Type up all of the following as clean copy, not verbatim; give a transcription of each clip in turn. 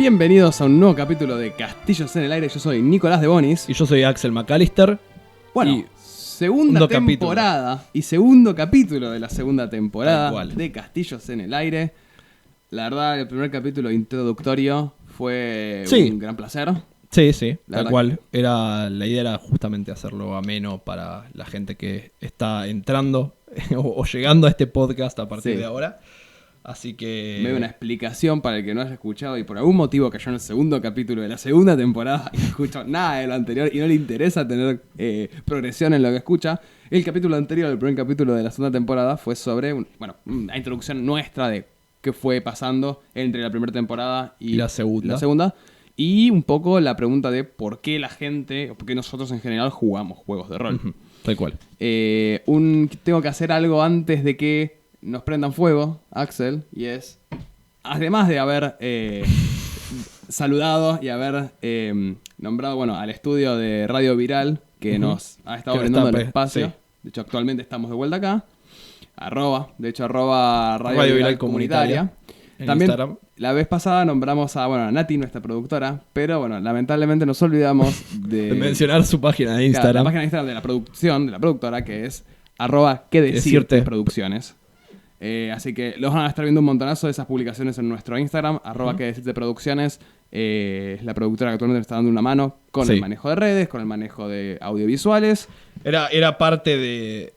Bienvenidos a un nuevo capítulo de Castillos en el Aire. Yo soy Nicolás de Bonis. Y yo soy Axel McAllister. Bueno, y segunda temporada y segundo capítulo de la segunda temporada de Castillos en el Aire. La verdad, el primer capítulo introductorio fue un gran placer. Sí, tal cual. La idea era justamente hacerlo ameno para la gente que está entrando o llegando a este podcast a partir de ahora. Así que... Me doy una explicación para el que no haya escuchado y por algún motivo cayó en el segundo capítulo de la segunda temporada y no escuchó nada de lo anterior y no le interesa tener progresión en lo que escucha. El capítulo anterior, el primer capítulo de la segunda temporada, fue sobre una introducción nuestra de qué fue pasando entre la primera temporada y la segunda. Y un poco la pregunta de por qué la gente, o por qué nosotros en general jugamos juegos de rol. Uh-huh. Tal cual. Tengo que hacer algo antes de que nos prendan fuego, Axel, y es, además de haber saludado y haber nombrado al estudio de Radio Viral, que nos ha estado brindando el espacio. Sí. De hecho, actualmente estamos de vuelta acá. arroba Radio Viral Comunitaria. También Instagram. La vez pasada nombramos a Nati, nuestra productora, pero lamentablemente nos olvidamos de mencionar su página de Instagram. La página de Instagram de la producción, de la productora, que es @quedecirte producciones. Así que los van a estar viendo un montonazo de esas publicaciones en nuestro Instagram, @quedecirte producciones. Es la productora que actualmente me está dando una mano con el manejo de redes, con el manejo de audiovisuales. Era parte de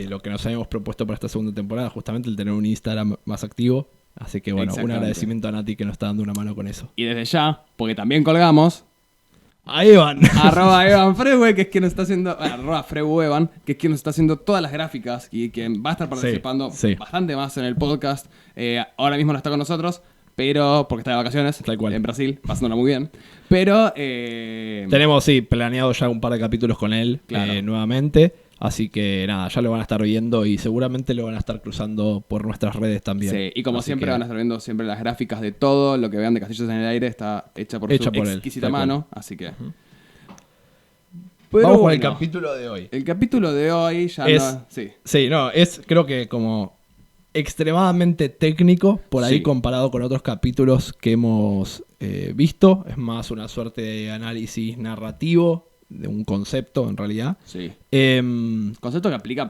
lo que nos habíamos propuesto para esta segunda temporada, justamente el tener un Instagram más activo. Así que un agradecimiento a Nati que nos está dando una mano con eso. Y desde ya, porque también colgamos a Evan. @Evan Frewe, que es quien nos está haciendo. @FrewEvan, que es quien nos está haciendo todas las gráficas y quien va a estar participando bastante más en el podcast. Ahora mismo no está con nosotros, pero porque está de vacaciones en Brasil, pasándola muy bien. Pero tenemos planeado ya un par de capítulos con él nuevamente. Así que nada, ya lo van a estar viendo y seguramente lo van a estar cruzando por nuestras redes también. Sí, y como siempre van a estar viendo siempre las gráficas de todo lo que vean de Castillos en el Aire está hecha por su exquisita mano, así que... Vamos con el capítulo de hoy. El capítulo de hoy ya es creo que como extremadamente técnico por ahí comparado con otros capítulos que hemos visto. Es más una suerte de análisis narrativo de un concepto en realidad. Sí. Concepto que aplica,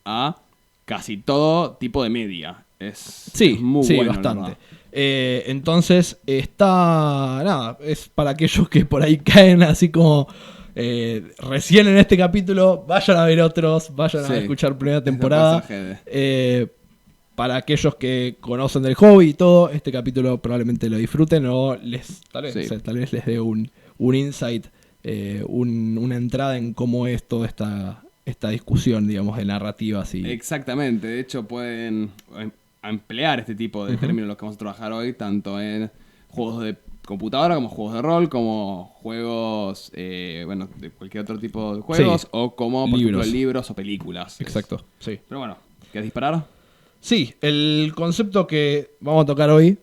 a casi todo tipo de media. Es muy bueno, bastante. Entonces es para aquellos que por ahí caen así como recién en este capítulo, vayan a ver otros, vayan a escuchar primera temporada. Para aquellos que conocen del hobby y todo, este capítulo probablemente lo disfruten o tal vez les dé un insight, una entrada en cómo es toda esta discusión, digamos, de narrativas. Exactamente, de hecho pueden emplear este tipo de términos en los que vamos a trabajar hoy, tanto en juegos de computadora como juegos de rol, como juegos, de cualquier otro tipo de juegos, o como, por ejemplo, libros o películas. Exacto, sí. Pero ¿quieres disparar? Sí, el concepto que vamos a tocar hoy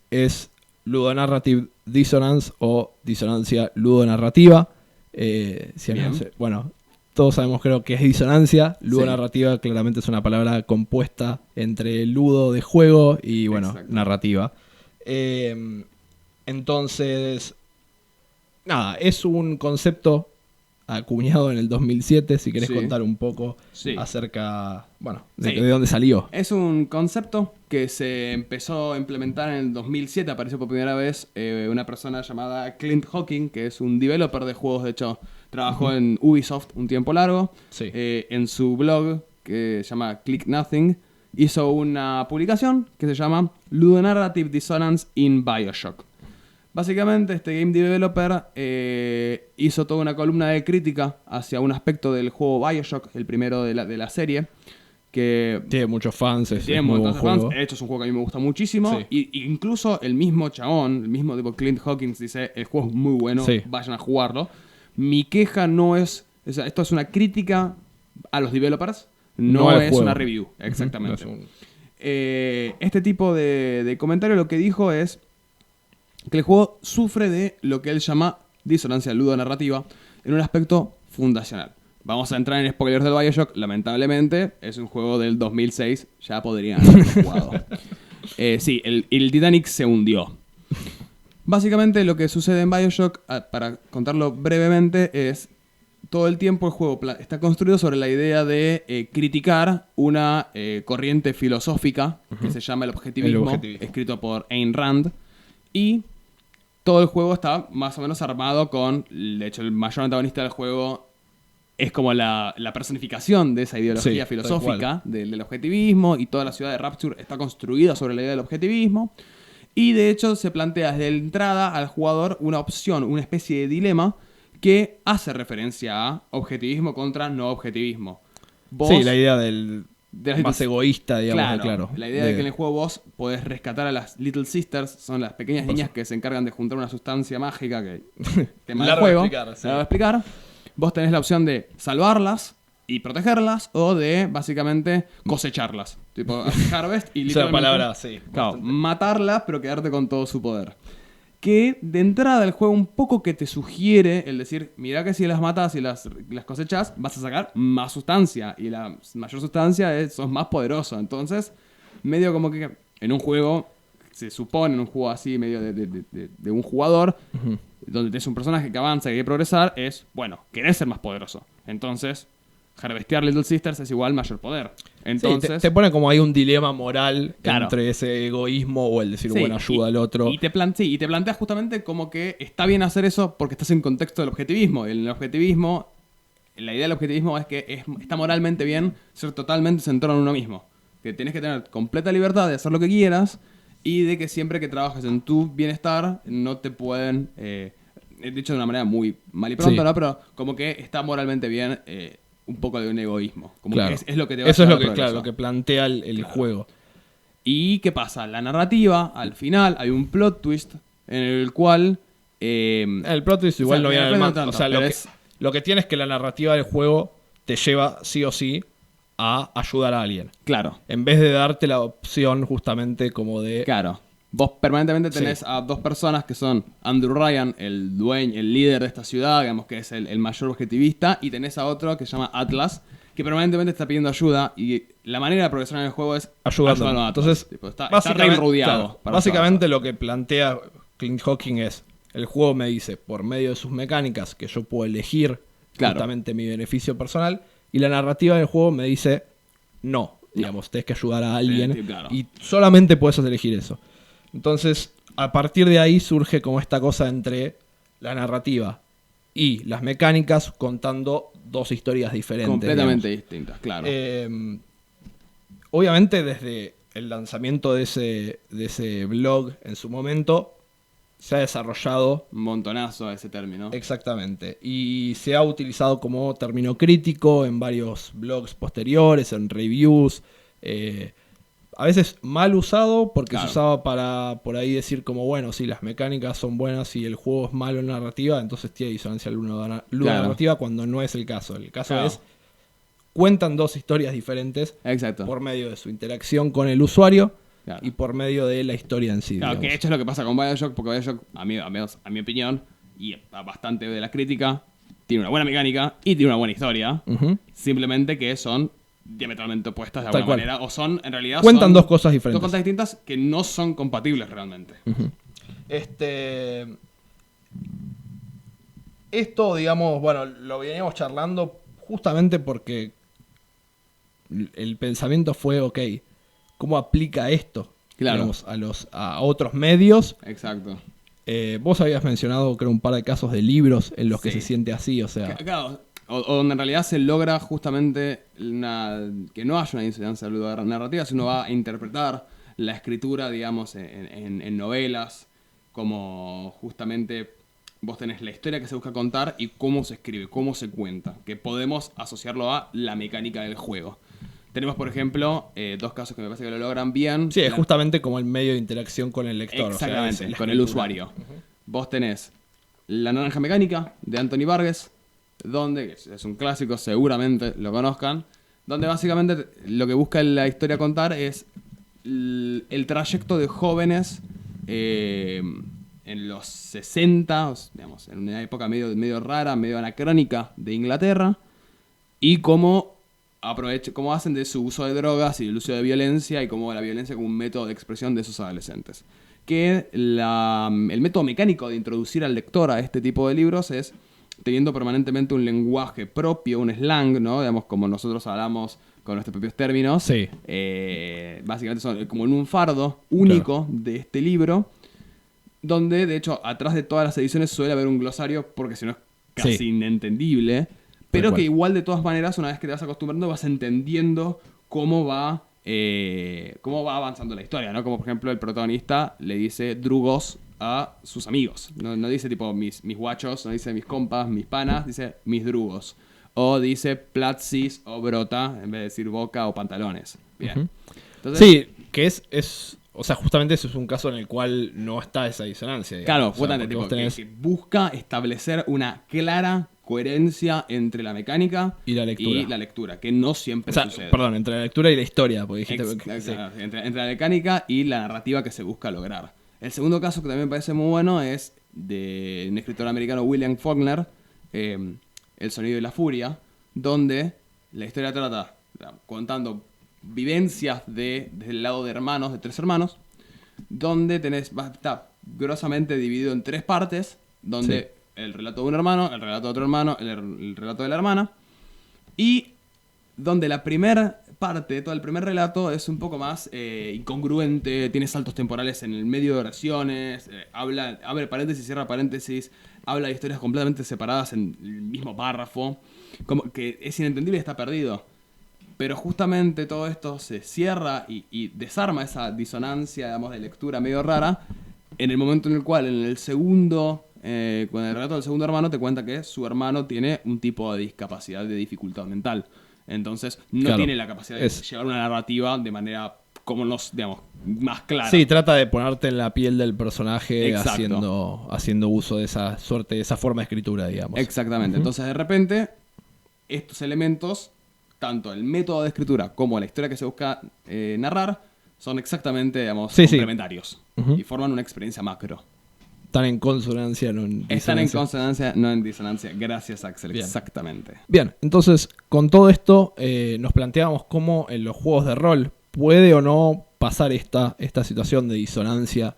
es Ludonarrative Dissonance o disonancia ludonarrativa. Todos sabemos creo que es disonancia. Ludonarrativa claramente es una palabra compuesta entre ludo de juego y narrativa. Entonces, es un concepto acuñado en el 2007. Si querés contar un poco acerca de dónde salió. Es un concepto que se empezó a implementar en el 2007. Apareció por primera vez una persona llamada Clint Hawking, que es un developer de juegos. De hecho, trabajó en Ubisoft un tiempo largo. En su blog, que se llama Click Nothing, hizo una publicación que se llama Ludonarrative Dissonance in BioShock. Básicamente, este game developer hizo toda una columna de crítica hacia un aspecto del juego BioShock, el primero de la serie, que tiene muchos fans. Tiene muchos fans. De hecho, es un juego que a mí me gusta muchísimo. Y incluso el mismo chabón, el mismo tipo Clint Hawkins, dice: el juego es muy bueno, vayan a jugarlo. Mi queja no es... esto es una crítica a los developers, no es una review. Exactamente. Este tipo de comentario lo que dijo es que el juego sufre de lo que él llama disonancia ludonarrativa en un aspecto fundacional. Vamos a entrar en spoilers del BioShock. Lamentablemente, es un juego del 2006. Ya podrían haber jugado. El Titanic se hundió. Básicamente lo que sucede en BioShock, para contarlo brevemente, es todo el tiempo el juego está construido sobre la idea de criticar una corriente filosófica que se llama el objetivismo, escrito por Ayn Rand, y todo el juego está más o menos armado con, de hecho el mayor antagonista del juego es como la personificación de esa ideología filosófica del objetivismo, y toda la ciudad de Rapture está construida sobre la idea del objetivismo. Y de hecho se plantea desde la entrada al jugador una opción, una especie de dilema que hace referencia a objetivismo contra no objetivismo. Sí, la idea del más egoísta, digamos. Claro. La idea de que en el juego vos podés rescatar a las Little Sisters, son las pequeñas niñas que se encargan de juntar una sustancia mágica que tema del juego. Te la voy a explicar. Vos tenés la opción de salvarlas y protegerlas, o de básicamente cosecharlas. Tipo harvest y literalmente... Esa palabra, sí. Claro, matarlas pero quedarte con todo su poder. Que de entrada del juego un poco que te sugiere el decir, mirá que si las matas y las cosechas, vas a sacar más sustancia. Y la mayor sustancia sos más poderoso. Entonces, medio como que en un juego, se supone en un juego así, medio de un jugador, donde tenés un personaje que avanza y quiere progresar, es, bueno, querés ser más poderoso. Entonces, harvestear Little Sisters es igual mayor poder. Entonces, sí, te pone como hay un dilema moral entre ese egoísmo o el decir, bueno, ayuda al otro. Y te planteas justamente como que está bien hacer eso porque estás en contexto del objetivismo. Y en el objetivismo, la idea del objetivismo es que está moralmente bien ser totalmente centrado en uno mismo. Que tenés que tener completa libertad de hacer lo que quieras, y de que siempre que trabajes en tu bienestar no te pueden, dicho de una manera muy mal y pronto, ¿no? Pero como que está moralmente bien un poco de un egoísmo. Como que es lo que te va eso a es lo que plantea el juego. ¿Y qué pasa? La narrativa, al final, hay un plot twist en el cual... el plot twist igual no viene al mando. O sea, lo que tiene es que la narrativa del juego te lleva sí o sí a ayudar a alguien. Claro. En vez de darte la opción justamente como de... Claro. Vos permanentemente tenés a dos personas que son Andrew Ryan, el dueño, el líder de esta ciudad, digamos que es el mayor objetivista, y tenés a otro que se llama Atlas, que permanentemente está pidiendo ayuda, y la manera de progresar en el juego es ayudando a Atlas. Entonces, tipo, está re rodeado. Claro, básicamente lo que plantea Clint Hawking es, el juego me dice, por medio de sus mecánicas, que yo puedo elegir justamente mi beneficio personal, y la narrativa del juego me dice, no, digamos, tenés que ayudar a alguien, y solamente puedes elegir eso. Entonces, a partir de ahí surge como esta cosa entre la narrativa y las mecánicas, contando dos historias diferentes. Completamente distintas, claro. Obviamente, desde el lanzamiento de ese blog en su momento, se ha desarrollado... un montonazo ese término. Exactamente. Y se ha utilizado como término crítico en varios blogs posteriores, en reviews... a veces mal usado porque se usaba para por ahí decir como, bueno, si las mecánicas son buenas y el juego es malo en narrativa, entonces tiene disonancia narrativa, cuando no es el caso. El caso es, cuentan dos historias diferentes por medio de su interacción con el usuario y por medio de la historia en sí. Claro, que esto es lo que pasa con BioShock, porque BioShock, a mi opinión, y bastante de la crítica, tiene una buena mecánica y tiene una buena historia. Simplemente que son diametralmente opuestas de alguna manera, o son, en realidad, cuentan dos cosas diferentes. Dos cosas distintas que no son compatibles realmente. Esto, digamos, bueno, lo veníamos charlando justamente porque el pensamiento fue, ok, ¿cómo aplica esto? Digamos, a otros medios? Exacto. Vos habías mencionado, creo, un par de casos de libros en los que se siente así, o sea... Claro. O donde en realidad se logra justamente que no haya una incidencia narrativa, sino va a interpretar la escritura, digamos, en novelas, como justamente vos tenés la historia que se busca contar y cómo se escribe, cómo se cuenta, que podemos asociarlo a la mecánica del juego. Tenemos, por ejemplo, dos casos que me parece que lo logran bien. Sí, es justamente como el medio de interacción con el lector. Exactamente, o sea, con el usuario. Vos tenés La Naranja Mecánica, de Anthony Burgess, donde, es un clásico, seguramente lo conozcan, donde básicamente lo que busca la historia contar es el trayecto de jóvenes en los 60, digamos, en una época medio rara, medio anacrónica de Inglaterra, y cómo hacen de su uso de drogas y el uso de violencia, y cómo la violencia como un método de expresión de esos adolescentes. que el método mecánico de introducir al lector a este tipo de libros es teniendo permanentemente un lenguaje propio, un slang, ¿no? Digamos, como nosotros hablamos con nuestros propios términos. Sí. Básicamente son como en un fardo único de este libro, donde, de hecho, atrás de todas las ediciones suele haber un glosario, porque si no es casi inentendible, pero que igual, de todas maneras, una vez que te vas acostumbrando, vas entendiendo cómo va avanzando la historia, ¿no? Como, por ejemplo, el protagonista le dice drugos a sus amigos. No dice tipo mis guachos, no dice mis compas, mis panas, dice mis drugos. O dice platzis o brota, en vez de decir boca o pantalones. Bien. Entonces, sí, que es o sea, justamente eso es un caso en el cual no está esa disonancia. Digamos. Claro, justamente, tipo, que busca establecer una clara coherencia entre la mecánica y la lectura, que no siempre sucede. Perdón, entre la lectura y la historia, porque dijiste... Sí. Entre la mecánica y la narrativa que se busca lograr. El segundo caso que también me parece muy bueno es de un escritor americano, William Faulkner, El sonido de la furia, donde la historia trata, contando vivencias desde el lado de hermanos, de 3 hermanos, donde está grosamente dividido en 3 partes, donde el relato de un hermano, el relato de otro hermano, el relato de la hermana, y donde la primera parte, todo el primer relato es un poco más incongruente, tiene saltos temporales en el medio de oraciones, abre paréntesis, cierra paréntesis, habla de historias completamente separadas en el mismo párrafo, como que es inentendible y está perdido. Pero justamente todo esto se cierra y desarma esa disonancia, digamos, de lectura medio rara, en el momento en el cual, en el segundo, con el relato del segundo hermano, te cuenta que su hermano tiene un tipo de discapacidad, de dificultad mental. Entonces, no tiene la capacidad de llevar una narrativa de manera, como digamos, más clara. Sí, trata de ponerte en la piel del personaje haciendo uso de esa suerte, de esa forma de escritura, digamos. Exactamente. Entonces, de repente, estos elementos, tanto el método de escritura como la historia que se busca narrar, son exactamente, digamos, complementarios. Y forman una experiencia macro. Están en consonancia, no en disonancia. Están en consonancia, no en disonancia. Gracias, Axel. Bien. Exactamente. Bien, entonces, con todo esto, nos planteamos cómo en los juegos de rol puede o no pasar esta situación de disonancia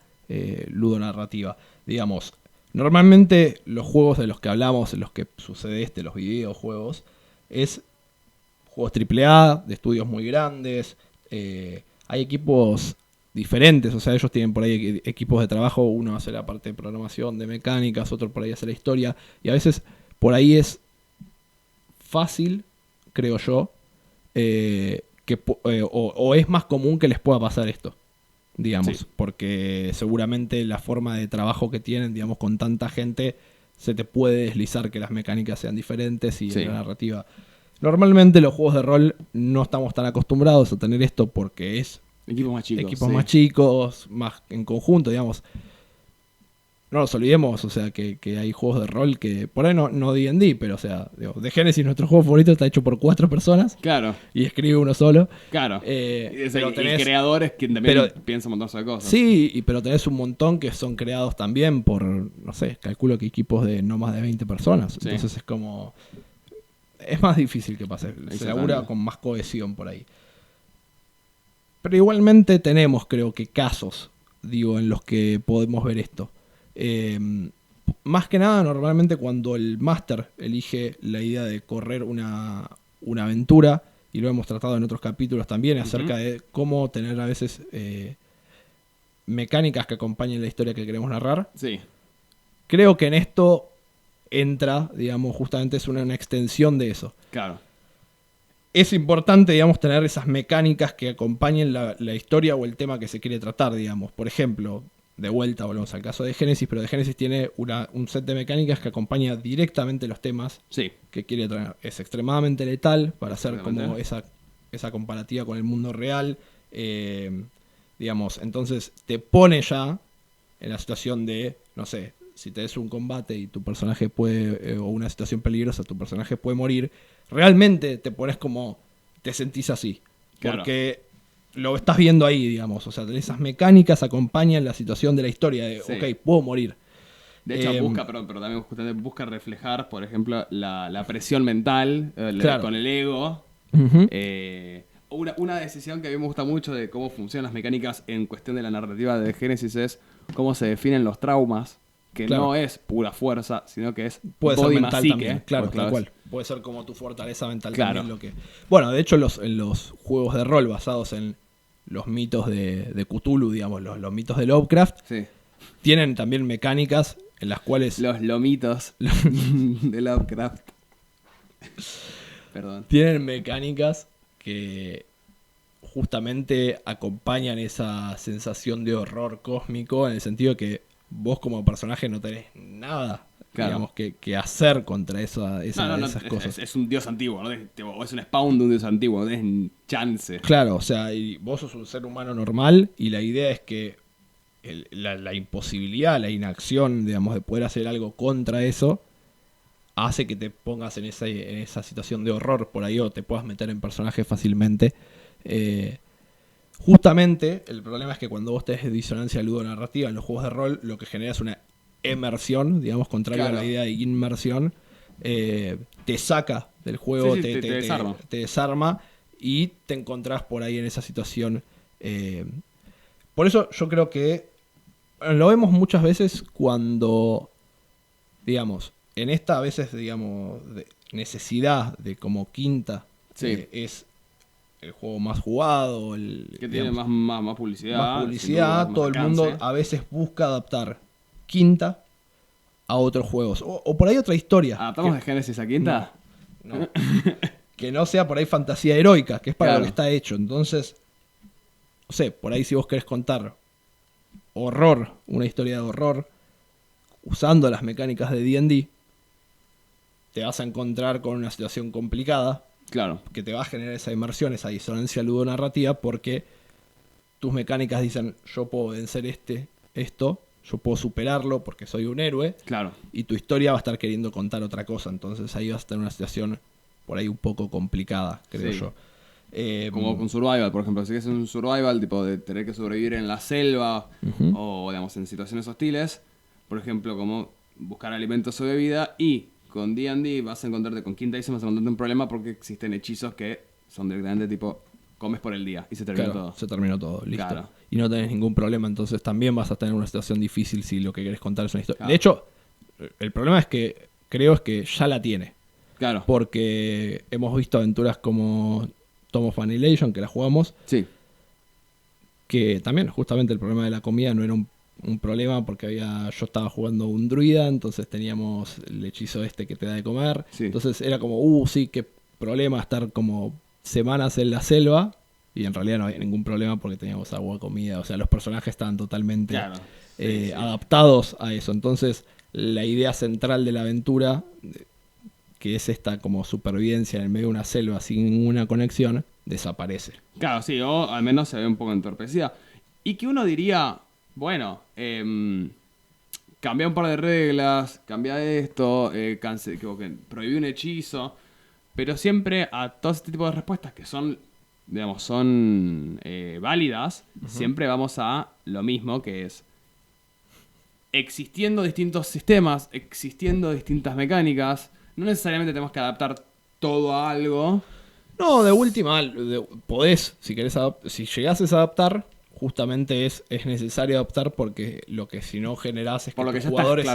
ludonarrativa. Digamos, normalmente los juegos de los que hablamos, en los que sucede los videojuegos, es juegos AAA, de estudios muy grandes, hay equipos diferentes, o sea, ellos tienen por ahí equipos de trabajo, uno hace la parte de programación, de mecánicas, otro por ahí hace la historia, y a veces por ahí es fácil, creo yo, o es más común que les pueda pasar esto, digamos, porque seguramente la forma de trabajo que tienen, digamos, con tanta gente, se te puede deslizar que las mecánicas sean diferentes y la narrativa. Normalmente los juegos de rol no estamos tan acostumbrados a tener esto porque es equipos más chicos, más en conjunto, digamos. No nos olvidemos, o sea, que hay juegos de rol que, por ahí no D&D, pero o sea, de Genesis nuestro juego favorito está hecho por 4 personas. Claro. Y escribe uno solo. Claro. Pero tenés creadores que también piensan un montón de cosas. Sí, pero tenés un montón que son creados también por, no sé, calculo que equipos de no más de 20 personas. Sí. Entonces es como... Es más difícil que pase. Se labura con más cohesión por ahí. Pero igualmente tenemos, creo que, casos, en los que podemos ver esto. Más que nada, normalmente cuando el máster elige la idea de correr una aventura, y lo hemos tratado en otros capítulos también, acerca de cómo tener a veces mecánicas que acompañen la historia que queremos narrar. Sí. Creo que en esto entra, digamos, justamente es una extensión de eso. Claro. Es importante, digamos, tener esas mecánicas que acompañen la historia o el tema que se quiere tratar, digamos. Por ejemplo, de vuelta volvemos al caso de Genesis, pero de Genesis tiene un set de mecánicas que acompaña directamente los temas que quiere traer. Es extremadamente letal para hacer como esa comparativa con el mundo real. Digamos, entonces te pone ya en la situación de, no sé, si tenés un combate y tu personaje puede, o una situación peligrosa, tu personaje puede morir, realmente te pones como, te sentís así. Claro. Porque lo estás viendo ahí, digamos. O sea, esas mecánicas acompañan la situación de la historia de, ok, puedo morir. De hecho, pero también justamente busca reflejar, por ejemplo, la presión mental con el ego. Una decisión que a mí me gusta mucho de cómo funcionan las mecánicas en cuestión de la narrativa de Génesis es cómo se definen los traumas, que no es pura fuerza, sino que es puede body ser mental psique, también, claro, tal cual. Puede ser como tu fortaleza mental también lo que... Bueno, de hecho en los juegos de rol basados en los mitos de Cthulhu, digamos, los mitos de Lovecraft, tienen también mecánicas en las cuales... Los lomitos de Lovecraft. Perdón. Tienen mecánicas que justamente acompañan esa sensación de horror cósmico, en el sentido que vos como personaje no tenés nada, digamos, que hacer contra esas cosas. Es un dios antiguo, ¿no? Es un spawn de un dios antiguo, no tenés chance. Claro, o sea, y vos sos un ser humano normal y la idea es que la imposibilidad, la inacción, digamos, de poder hacer algo contra eso hace que te pongas en esa situación de horror por ahí, o te puedas meter en personajes fácilmente. Justamente el problema es que cuando vos tenés disonancia ludonarrativa en los juegos de rol, lo que genera es una emersión, digamos, contrario a la idea de inmersión. Te saca del juego, te desarma y te encontrás por ahí en esa situación. Por eso yo creo que lo vemos muchas veces cuando, digamos, en esta a veces, digamos, de necesidad de como quinta, es el juego más jugado, que tiene más publicidad. Más publicidad, todo el mundo a veces busca adaptar quinta a otros juegos. O por ahí otra historia. ¿Adaptamos de Génesis a quinta? No. Que no sea por ahí fantasía heroica, que es para lo que está hecho. Entonces, no sé, por ahí si vos querés contar horror, una historia de horror, usando las mecánicas de D&D, te vas a encontrar con una situación complicada. Claro. Que te va a generar esa inmersión, esa disonancia ludonarrativa, porque tus mecánicas dicen, yo puedo vencer esto, yo puedo superarlo porque soy un héroe. Claro. Y tu historia va a estar queriendo contar otra cosa. Entonces ahí vas a estar en una situación por ahí un poco complicada, creo yo. Como con Survival, por ejemplo. Si es un Survival, tipo de tener que sobrevivir en la selva o, digamos, en situaciones hostiles. Por ejemplo, como buscar alimentos o bebida. Y con D&D vas a encontrarte, con quinta edición vas a encontrarte un problema porque existen hechizos que son directamente tipo, comes por el día y se terminó todo. Se terminó todo, listo. Claro. Y no tenés ningún problema, entonces también vas a tener una situación difícil si lo que querés contar es una historia. Claro. De hecho, el problema es que ya la tiene. Claro. Porque hemos visto aventuras como Tome of Annihilation, que la jugamos. Sí. Que también, justamente, el problema de la comida no era un problema porque yo estaba jugando un druida, entonces teníamos el hechizo que te da de comer. Sí. Entonces era como, sí, qué problema estar como semanas en la selva. Y en realidad no había ningún problema porque teníamos agua, comida. O sea, los personajes estaban totalmente adaptados a eso. Entonces, la idea central de la aventura, que es esta como supervivencia en el medio de una selva sin ninguna conexión, desaparece. Claro, sí, o al menos se ve un poco entorpecida. Y que uno diría, bueno, cambia un par de reglas, cambia esto, prohibí un hechizo, pero siempre a todo este tipo de respuestas que son, digamos, válidas, siempre vamos a lo mismo, que es existiendo distintos sistemas, existiendo distintas mecánicas, no necesariamente tenemos que adaptar todo a algo. No, de última, podés, si llegases a adaptar, justamente es necesario adaptar porque lo que si no generás es que los jugadores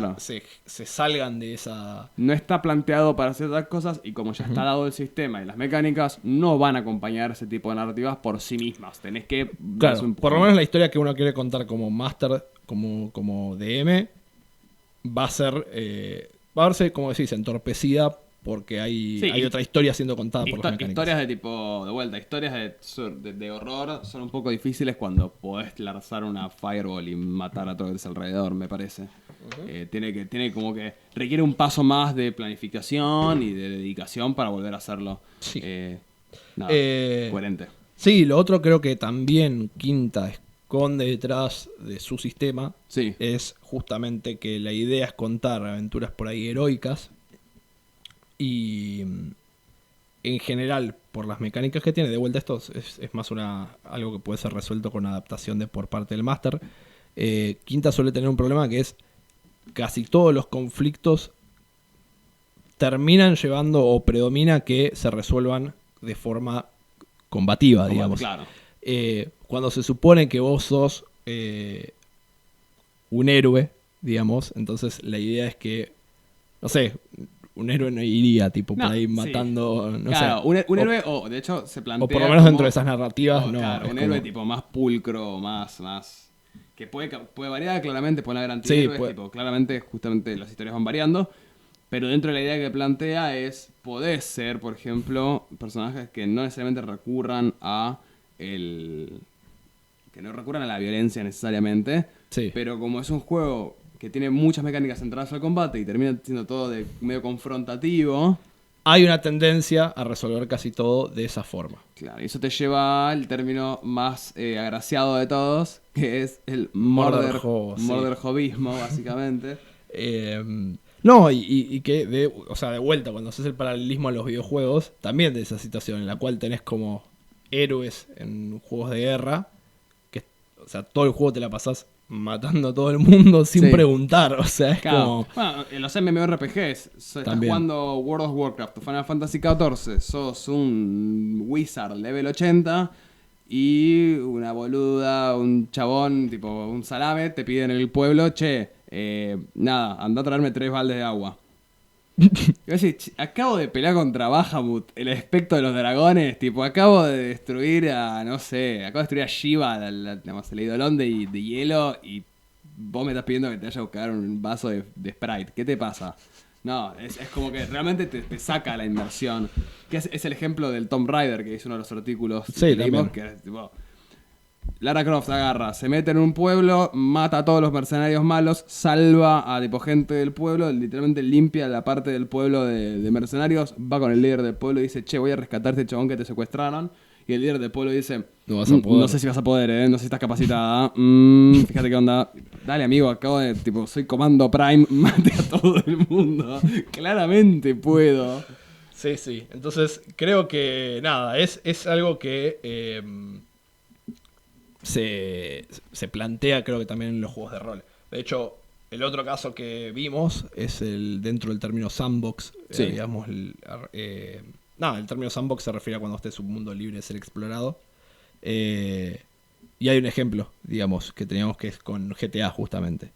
se salgan de esa... No está planteado para hacer otras cosas y como ya está dado el sistema y las mecánicas, no van a acompañar ese tipo de narrativas por sí mismas. Tenés que... Claro, por lo menos la historia que uno quiere contar como Master, como DM, va a verse, como decís, entorpecida porque hay otra historia siendo contada por las mecánicas. Historias de tipo, de vuelta, historias de horror son un poco difíciles cuando podés lanzar una fireball y matar a todos alrededor, me parece. Tiene como que requiere un paso más de planificación y de dedicación para volver a hacerlo. Sí. Coherente. Sí, lo otro creo que también Quinta esconde detrás de su sistema es justamente que la idea es contar aventuras por ahí heroicas. Y en general, por las mecánicas que tiene, de vuelta esto es más algo que puede ser resuelto con adaptación por parte del máster. Quinta suele tener un problema que es casi todos los conflictos terminan llevando o predomina que se resuelvan de forma combativa, digamos. Claro. Cuando se supone que vos sos un héroe, digamos, entonces la idea es que, no sé, un héroe no iría por ahí matando, no claro, sé. Un héroe, de hecho se plantea o por lo menos dentro de esas narrativas, no. Claro, un héroe tipo más pulcro, más que puede variar claramente, puede haber antihéroes, claramente, justamente las historias van variando. Pero dentro de la idea que plantea podés ser, por ejemplo, personajes que no necesariamente recurran a que no recurran a la violencia necesariamente. Sí. Pero como es un juego que tiene muchas mecánicas centradas al combate y termina siendo todo de medio confrontativo, hay una tendencia a resolver casi todo de esa forma. Claro, y eso te lleva al término más agraciado de todos, que es el murder hobbyismo, básicamente. No, y que de vuelta, cuando haces el paralelismo a los videojuegos, también de esa situación en la cual tenés como héroes en juegos de guerra, que todo el juego te la pasás matando a todo el mundo sin preguntar, es como... Bueno, en los MMORPGs, estás jugando World of Warcraft, Final Fantasy XIV, sos un wizard level 80 y una boluda, un chabón, tipo un salame, te pide en el pueblo, anda a traerme 3 baldes de agua. Acabo de pelear contra Bahamut, el espectro de los dragones, acabo de destruir acabo de destruir a Shiva, el idolón de hielo, y vos me estás pidiendo que te vaya a buscar un vaso de Sprite. ¿Qué te pasa? No, es como que realmente te saca la inmersión. Que es el ejemplo del Tomb Raider, que es uno de los artículos que leímos, que es Lara Croft agarra, se mete en un pueblo, mata a todos los mercenarios malos, salva a gente del pueblo, literalmente limpia la parte del pueblo de mercenarios, va con el líder del pueblo y dice, voy a rescatar a este chabón que te secuestraron. Y el líder del pueblo dice, no sé si vas a poder, no sé si estás capacitada, fíjate qué onda. Dale amigo, acabo de, soy Comando Prime, mate a todo el mundo. Claramente puedo. Sí. Entonces creo que nada, es algo que... se plantea, creo que también en los juegos de rol. De hecho, el otro caso que vimos es dentro del término sandbox. Digamos, el término sandbox se refiere a cuando esté un mundo libre de ser explorado. Y hay un ejemplo, digamos, que teníamos que es con GTA justamente.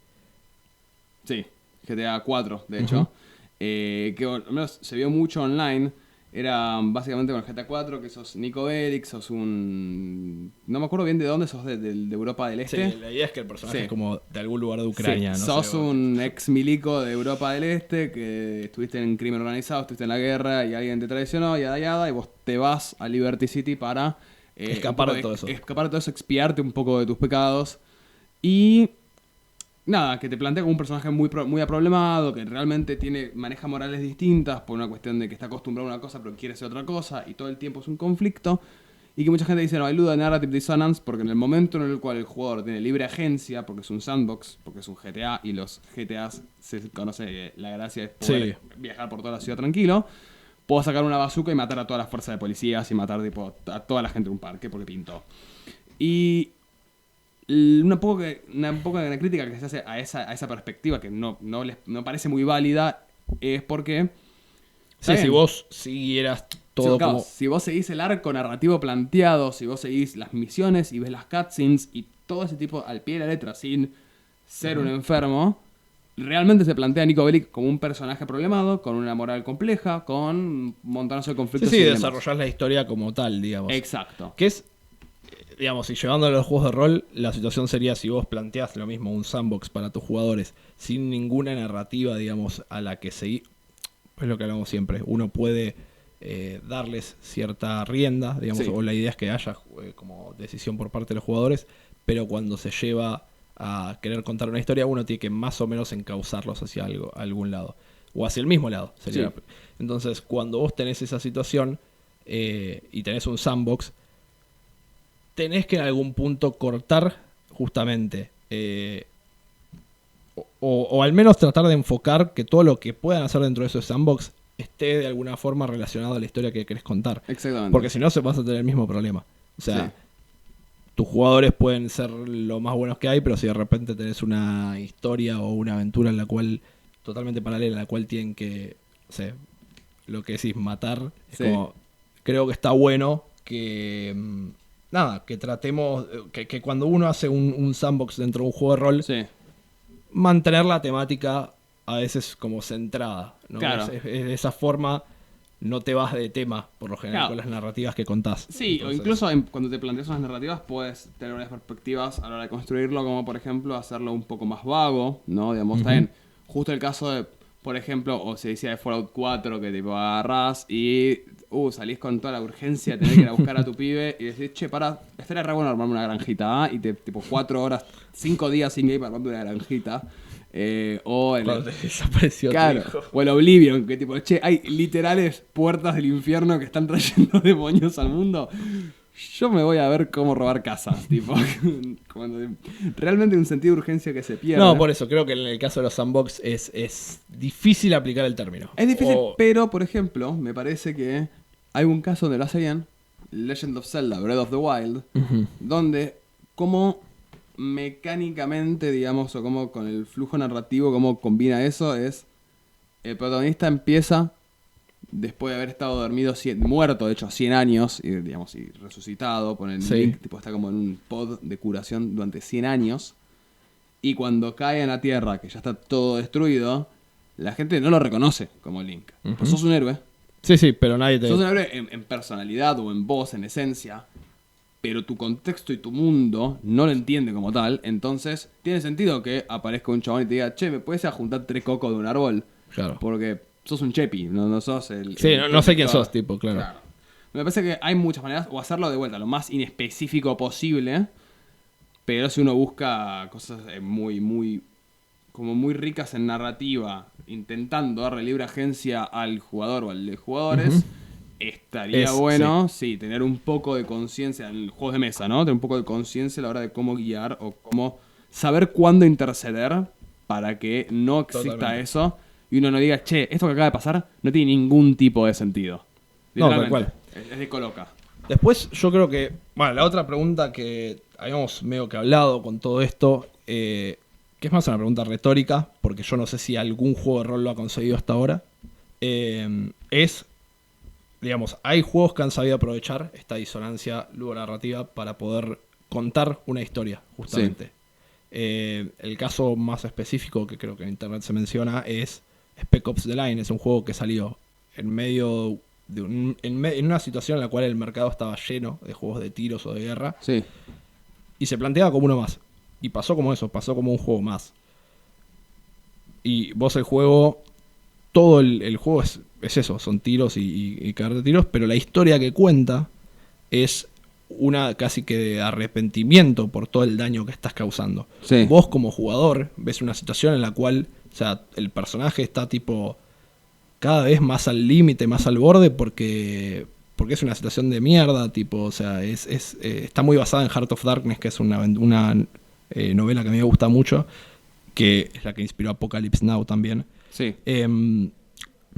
Sí, GTA 4, de hecho. Que al menos se vio mucho online. Era básicamente con el GTA 4, que sos Nico Bellic, sos un... No me acuerdo bien de dónde, sos de Europa del Este. Sí, la idea es que el personaje es como de algún lugar de Ucrania. Sí, sos un ex milico de Europa del Este, que estuviste en crimen organizado, estuviste en la guerra y alguien te traicionó, y vos te vas a Liberty City para... escapar de todo eso. Escapar de todo eso, expiarte un poco de tus pecados. Y... Nada, que te plantea como un personaje muy aproblemado, que realmente maneja morales distintas por una cuestión de que está acostumbrado a una cosa pero quiere ser otra cosa, y todo el tiempo es un conflicto, y que mucha gente dice, no, hay duda de narrative dissonance, porque en el momento en el cual el jugador tiene libre agencia, porque es un sandbox, porque es un GTA, y los GTAs se conoce, la gracia es poder viajar por toda la ciudad tranquilo, puedo sacar una bazooka y matar a todas las fuerzas de policías y matar a toda la gente de un parque, porque pintó. Y... Una poca crítica que se hace a esa perspectiva, que no parece muy válida, es porque... si vos siguieras todo si vos seguís el arco narrativo planteado, si vos seguís las misiones y ves las cutscenes y todo ese tipo al pie de la letra sin ser un enfermo, realmente se plantea a Nico Bellic como un personaje problemado, con una moral compleja, con un montonazo de conflictos. Sí, desarrollás la historia como tal, digamos. Exacto. Que es... Digamos, y llevándolo a los juegos de rol, la situación sería si vos planteás lo mismo, un sandbox para tus jugadores, sin ninguna narrativa, digamos, a la que seguir. Es lo que hablamos siempre. Uno puede darles cierta rienda, digamos, o la idea es que haya como decisión por parte de los jugadores, pero cuando se lleva a querer contar una historia, uno tiene que más o menos encauzarlos hacia algún lado. O hacia el mismo lado. Sería. Entonces, cuando vos tenés esa situación y tenés un sandbox, tenés que en algún punto cortar justamente o al menos tratar de enfocar que todo lo que puedan hacer dentro de esos sandbox esté de alguna forma relacionado a la historia que querés contar. Exactamente. Porque si no se vas a tener el mismo problema. O sea, tus jugadores pueden ser lo más buenos que hay, pero si de repente tenés una historia o una aventura en la cual totalmente paralela, en la cual tienen que, lo que decís, matar, es como... Creo que está bueno que que tratemos, que cuando uno hace un sandbox dentro de un juego de rol, mantener la temática a veces como centrada, ¿no? Claro. De esa forma no te vas de tema, por lo general, con las narrativas que contás. Sí, entonces, o incluso cuando te planteas unas narrativas puedes tener unas perspectivas a la hora de construirlo, como por ejemplo hacerlo un poco más vago, ¿no? Digamos, también, justo el caso de, por ejemplo, o se decía de Fallout 4, que tipo agarrás y salís con toda la urgencia de tener que ir a buscar a tu pibe y decís, che, estaría re bueno armarme una granjita, y te tipo 4 horas, 5 días sin game armando una granjita. O el desapareció, claro, o el Oblivion, que tipo, che, hay literales puertas del infierno que están trayendo demonios al mundo. Yo me voy a ver cómo robar casas, tipo, cuando realmente un sentido de urgencia que se pierde. No, por eso creo que en el caso de los sandbox es difícil aplicar el término. Es difícil, pero por ejemplo, me parece que hay un caso donde lo hace bien, Legend of Zelda, Breath of the Wild, donde como mecánicamente, digamos, o como con el flujo narrativo, cómo combina eso, es el protagonista empieza después de haber estado dormido, muerto de hecho 100 años, y, digamos, y resucitado, por el Link, tipo, está como en un pod de curación durante 100 años, y cuando cae en la tierra, que ya está todo destruido, la gente no lo reconoce como Link. Pues sos un héroe. Sí, pero nadie te... Sos un héroe en personalidad o en voz, en esencia, pero tu contexto y tu mundo no lo entiende como tal, entonces tiene sentido que aparezca un chabón y te diga, che, ¿me puedes ir a juntar 3 cocos de un árbol? Claro. Porque sos un chepi, no sos el... Sí, no sé quién sos, tipo, claro. Me parece que hay muchas maneras, o hacerlo de vuelta, lo más inespecífico posible, pero si uno busca cosas muy ricas en narrativa, intentando darle libre agencia al jugador o al de jugadores... Estaría bueno, sí, tener un poco de conciencia en juegos de mesa, ¿no? Tener un poco de conciencia a la hora de cómo guiar o cómo saber cuándo interceder para que no exista eso y uno no diga, che, esto que acaba de pasar no tiene ningún tipo de sentido. No, tal cual. Es de coloca. Después yo creo que, bueno, la otra pregunta que habíamos medio que hablado con todo esto, que es más una pregunta retórica, porque yo no sé si algún juego de rol lo ha conseguido hasta ahora, es... Digamos, hay juegos que han sabido aprovechar esta disonancia ludo-narrativa para poder contar una historia, justamente. El caso más específico que creo que en internet se menciona es Spec Ops The Line. Es un juego que salió en medio de en una situación en la cual el mercado estaba lleno de juegos de tiros o de guerra. Sí. Y se planteaba como uno más. Y pasó como eso, pasó como un juego más. Y vos el juego... Todo el juego es eso, son tiros y caer de tiros, pero la historia que cuenta es una casi que de arrepentimiento por todo el daño que estás causando. Sí. Vos como jugador ves una situación en la cual, o sea, el personaje está tipo cada vez más al límite, más al borde porque es una situación de mierda, tipo, o sea, está muy basada en Heart of Darkness, que es una novela que a mí me gusta mucho, que es la que inspiró Apocalypse Now también. Sí.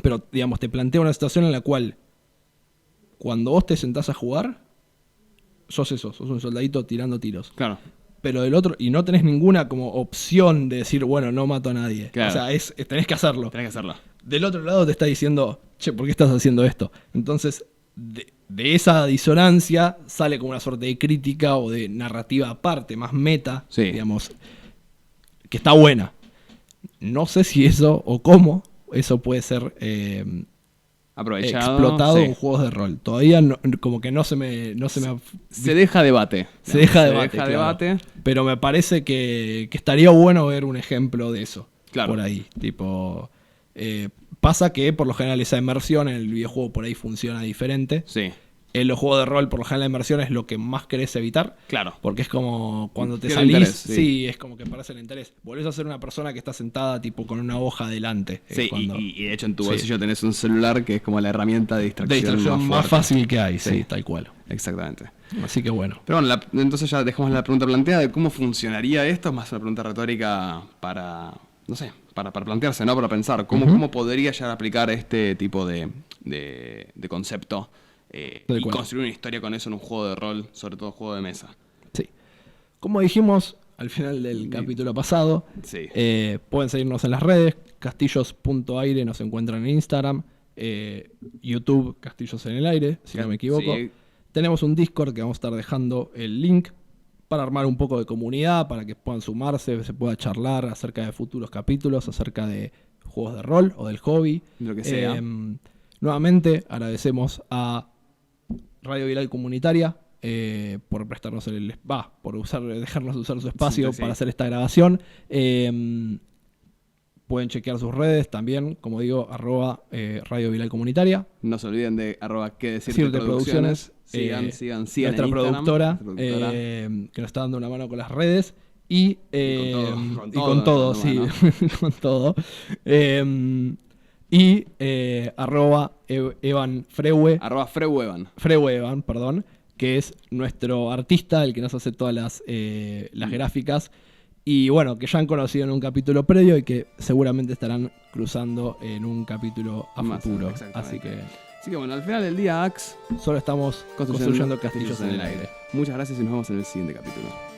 Pero, digamos, te plantea una situación en la cual cuando vos te sentás a jugar, sos un soldadito tirando tiros. Claro. Pero del otro, y no tenés ninguna como opción de decir, bueno, no mato a nadie. Claro. O sea, tenés que hacerlo. Tenés que hacerlo. Del otro lado te está diciendo, che, ¿por qué estás haciendo esto? Entonces, de esa disonancia sale como una suerte de crítica o de narrativa aparte, más meta, digamos, que está buena. No sé si eso o cómo eso puede ser aprovechado, explotado en juegos de rol. Todavía como que no se me se deja debate. Se deja debate. Pero me parece que estaría bueno ver un ejemplo de eso. Claro. Por ahí. Tipo. Pasa que por lo general esa inmersión en el videojuego por ahí funciona diferente. Sí. En los juegos de rol, por lo general, la inmersión es lo que más querés evitar. Porque es como cuando te salís, interés, sí, es como que perdés el interés. Volvés a ser una persona que está sentada tipo con una hoja adelante. Sí, y de hecho en tu bolsillo tenés un celular que es como la herramienta de distracción, más fácil que hay, sí, tal cual. Exactamente. Así que bueno. Pero bueno, entonces ya dejamos la pregunta planteada de cómo funcionaría esto. Es más una pregunta retórica para, no sé, para plantearse, ¿no? Para pensar cómo podría llegar a aplicar este tipo de concepto. Y construir una historia con eso en un juego de rol, sobre todo juego de mesa. Sí. Como dijimos al final del capítulo pasado, pueden seguirnos en las redes, castillos.aire nos encuentran en Instagram, YouTube Castillos en el Aire, si no me equivoco. Tenemos un Discord que vamos a estar dejando el link para armar un poco de comunidad, para que puedan sumarse, se pueda charlar acerca de futuros capítulos, acerca de juegos de rol o del hobby. Lo que sea. Nuevamente agradecemos a Radio Viral Comunitaria por prestarnos dejarnos usar su espacio para hacer esta grabación. Pueden chequear sus redes también, como digo, ¡Radio Viral Comunitaria! No se olviden de ¡Qué decirte producciones! Sigan nuestra productora, que nos está dando una mano con las redes. Y con todo. Con todo. Evan Freue. Freuevan, perdón. Que es nuestro artista, el que nos hace todas las gráficas. Y bueno, que ya han conocido en un capítulo previo y que seguramente estarán cruzando en un capítulo a futuro. Así que bueno, al final del día, Axe, solo estamos construyendo castillos en el aire. Muchas gracias y nos vemos en el siguiente capítulo.